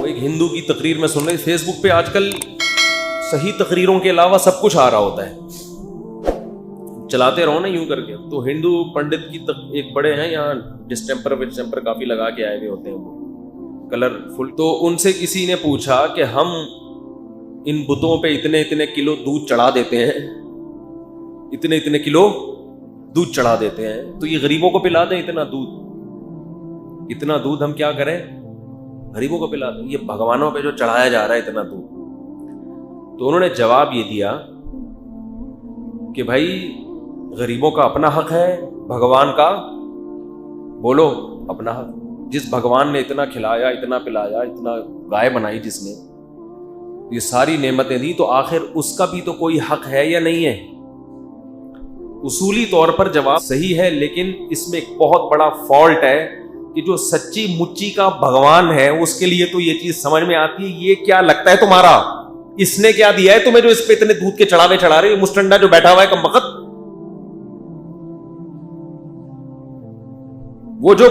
ایک ہندو کی تقریر میں سن رہی، فیس بک پہ آج کل صحیح تقریروں کے علاوہ سب کچھ آ رہا ہوتا ہے، چلاتے رہو نا یوں کر کے. تو ہندو پنڈت کی ایک بڑے ہیں یہاں، ڈسٹمپر کافی لگا کے آئے ہوئے ہوتے ہیں وہ کلرفل. تو ان سے کسی نے پوچھا کہ ہم ان بتوں پہ اتنے کلو دودھ چڑھا دیتے ہیں، اتنے کلو دودھ چڑھا دیتے ہیں، تو یہ غریبوں کو پلا دیں اتنا دودھ ہم کیا کریں، غریبوں کو پلا دیں، یہ بھگوانوں پہ جو چڑھایا جا رہا ہے اتنا دودھ. تو انہوں نے جواب یہ دیا کہ بھائی غریبوں کا اپنا حق ہے، بھگوان کا بولو اپنا حق. جس بھگوان نے اتنا کھلایا، اتنا پلایا، اتنا گائے بنائی، جس نے یہ ساری نعمتیں دی، تو آخر اس کا بھی تو کوئی حق ہے یا نہیں ہے؟ اصولی طور پر جواب صحیح ہے، لیکن اس میں ایک بہت بڑا فالٹ ہے کہ جو سچی مچی کا بھگوان ہے اس کے لیے تو یہ چیز سمجھ میں آتی ہے، یہ کیا لگتا ہے تمہارا، اس نے کیا دیا ہے تمہیں جو اس پہ اتنے دودھ کے چڑھاوے چڑھا رہے، مسٹنڈا جو بیٹھا ہوا ہے کمبخت، وہ جو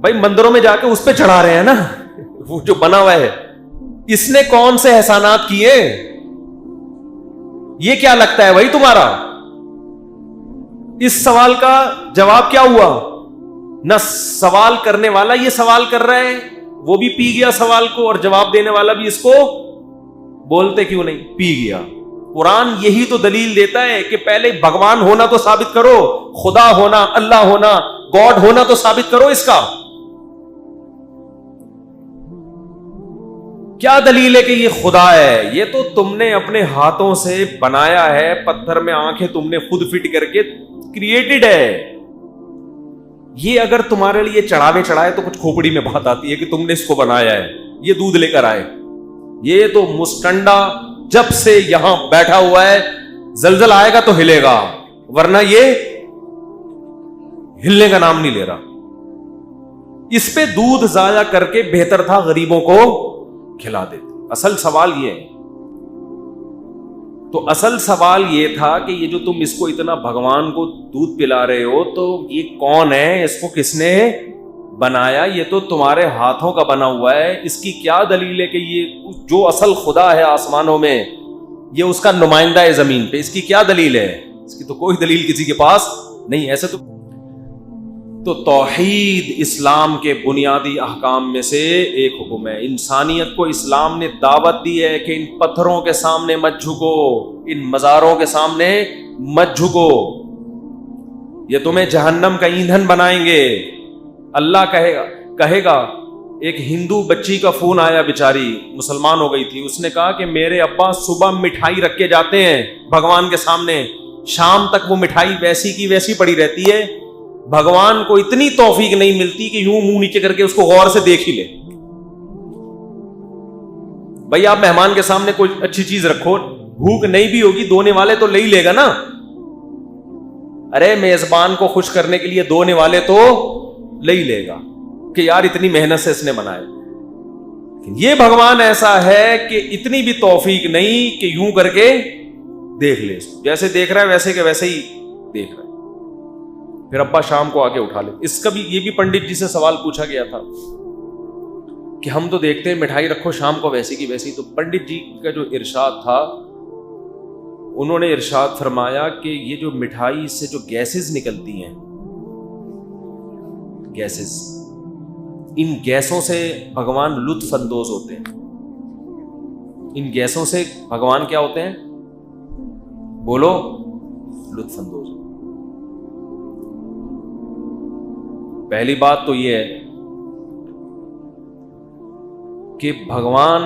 بھائی مندروں میں جا کے اس پہ چڑھا رہے ہیں نا، وہ جو بنا ہوا ہے، اس نے کون سے احسانات کیے؟ یہ کیا لگتا ہے بھائی تمہارا؟ اس سوال کا جواب کیا ہوا؟ نہ سوال کرنے والا یہ سوال کر رہا ہے، وہ بھی پی گیا سوال کو، اور جواب دینے والا بھی اس کو بولتے کیوں نہیں، پی گیا. قرآن یہی تو دلیل دیتا ہے کہ پہلے بھگوان ہونا تو ثابت کرو، خدا ہونا، اللہ ہونا، گاڈ ہونا تو ثابت کرو. اس کا کیا دلیل ہے کہ یہ خدا ہے؟ یہ تو تم نے اپنے ہاتھوں سے بنایا ہے، پتھر میں آنکھیں تم نے خود فٹ کر کے کریٹڈ ہے. یہ اگر تمہارے لیے چڑھاوے چڑھائے تو کچھ کھوپڑی میں بات آتی ہے کہ تم نے اس کو بنایا ہے، یہ دودھ لے کر آئے. یہ تو مسٹنڈا جب سے یہاں بیٹھا ہوا ہے، زلزلہ آئے گا تو ہلے گا، ورنہ یہ ہلنے کا نام نہیں لے رہا. اس پہ دودھ ضائع کر کے بہتر تھا غریبوں کو کھلا دیتے. اصل سوال یہ ہے، تو اصل سوال یہ تھا کہ یہ جو تم اس کو اتنا بھگوان کو دودھ پلا رہے ہو، تو یہ کون ہے، اس کو کس نے بنایا؟ یہ تو تمہارے ہاتھوں کا بنا ہوا ہے. اس کی کیا دلیل ہے کہ یہ جو اصل خدا ہے آسمانوں میں، یہ اس کا نمائندہ ہے زمین پہ؟ اس کی کیا دلیل ہے؟ اس کی تو کوئی دلیل کسی کے پاس نہیں. ایسے تو توحید اسلام کے بنیادی احکام میں سے ایک حکم ہے. انسانیت کو اسلام نے دعوت دی ہے کہ ان پتھروں کے سامنے مت جھکو، ان مزاروں کے سامنے مت جھکو، یہ تمہیں جہنم کا ایندھن بنائیں گے. اللہ کہے گا ایک ہندو بچی کا فون آیا، بیچاری مسلمان ہو گئی تھی، اس نے کہا کہ میرے ابا صبح مٹھائی رکھ کے جاتے ہیں بھگوان کے سامنے، شام تک وہ مٹھائی ویسی کی ویسی پڑی رہتی ہے، بھگوان کو اتنی توفیق نہیں ملتی کہ یوں منہ نیچے کر کے اس کو غور سے دیکھ ہی لے. بھائی آپ مہمان کے سامنے کوئی اچھی چیز رکھو، بھوک نہیں بھی ہوگی، دونے والے تو لے ہی لے گا نا. ارے میزبان کو خوش کرنے کے لیے دونے والے تو لے ہی لے گا کہ یار اتنی محنت سے اس نے بنائے. یہ بھگوان ایسا ہے کہ اتنی بھی توفیق نہیں کہ یوں کر کے دیکھ لے، جیسے دیکھ رہا ہے ویسے کے ویسے ہی دیکھ رہا ہے، پھر ابا شام کو آ کے اٹھا لے. اس کا بھی یہ بھی پنڈت جی سے سوال پوچھا گیا تھا کہ ہم تو دیکھتے ہیں مٹھائی رکھو شام کو ویسی کی ویسی. تو پنڈت جی کا جو ارشاد تھا، انہوں نے ارشاد فرمایا کہ یہ جو مٹھائی سے جو گیسز نکلتی ہیں، گیسز، ان گیسوں سے بھگوان لطف اندوز ہوتے ہیں. ان گیسوں سے بھگوان کیا ہوتے ہیں؟ بولو، لطف اندوز. پہلی بات تو یہ ہے کہ بھگوان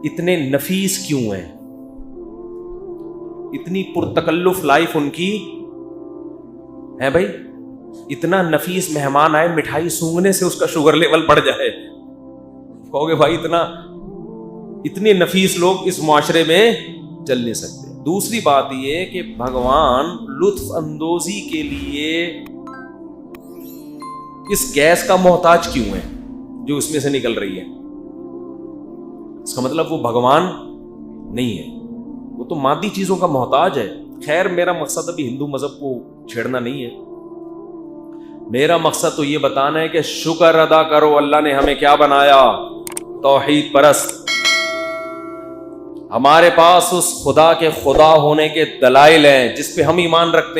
اتنے نفیس کیوں ہیں، اتنی پرتکلف لائف ان کی ہے. بھائی اتنا نفیس مہمان آئے، مٹھائی سونگنے سے اس کا شوگر لیول بڑھ جائے، کہو گے بھائی اتنے نفیس لوگ اس معاشرے میں چل نہیں سکتے. دوسری بات یہ کہ بھگوان لطف اندوزی کے لیے اس گیس کا محتاج کیوں ہے جو اس میں سے نکل رہی ہے؟ اس کا مطلب وہ بھگوان نہیں ہے، وہ تو مادی چیزوں کا محتاج ہے. خیر میرا مقصد ابھی ہندو مذہب کو چھیڑنا نہیں ہے. میرا مقصد تو یہ بتانا ہے کہ شکر ادا کرو، اللہ نے ہمیں کیا بنایا؟ توحید پرست۔ ہمارے پاس اس خدا کے خدا ہونے کے دلائل ہیں جس پہ ہم ایمان رکھتے ہیں۔